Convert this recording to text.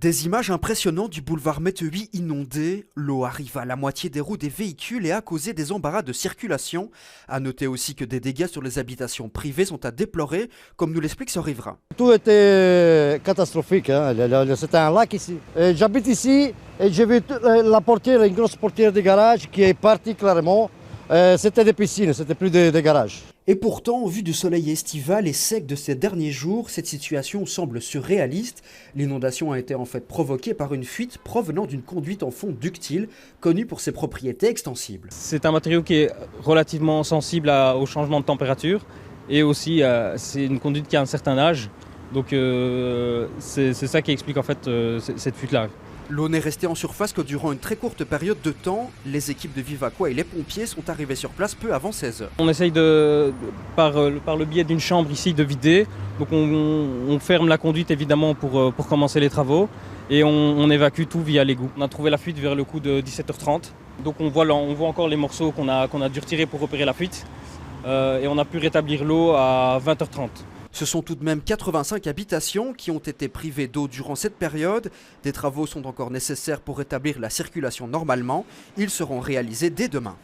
Des images impressionnantes du boulevard Méteuil inondé. L'eau arrive à la moitié des roues des véhicules et a causé des embarras de circulation. À noter aussi que des dégâts sur les habitations privées sont à déplorer, comme nous l'explique ce riverain. Tout était catastrophique, hein. C'était un lac ici. J'habite ici et j'ai vu la portière, une grosse portière de garage qui est partie clairement. C'était des piscines, c'était plus des garages. Et pourtant, au vu du soleil estival et sec de ces derniers jours, cette situation semble surréaliste. L'inondation a été en fait provoquée par une fuite provenant d'une conduite en fond ductile, connue pour ses propriétés extensibles. C'est un matériau qui est relativement sensible au changement de température et aussi c'est une conduite qui a un certain âge. Donc c'est ça qui explique en fait cette fuite-là. L'eau n'est restée en surface que durant une très courte période de temps. Les équipes de Vivaquois et les pompiers sont arrivés sur place peu avant 16 h. On essaye par le biais d'une chambre ici de vider. Donc on ferme la conduite évidemment pour commencer les travaux et on évacue tout via l'égout. On a trouvé la fuite vers le coup de 17h30. Donc on voit encore les morceaux qu'on a dû retirer pour repérer la fuite et on a pu rétablir l'eau à 20h30. Ce sont tout de même 85 habitations qui ont été privées d'eau durant cette période. Des travaux sont encore nécessaires pour rétablir la circulation normalement. Ils seront réalisés dès demain.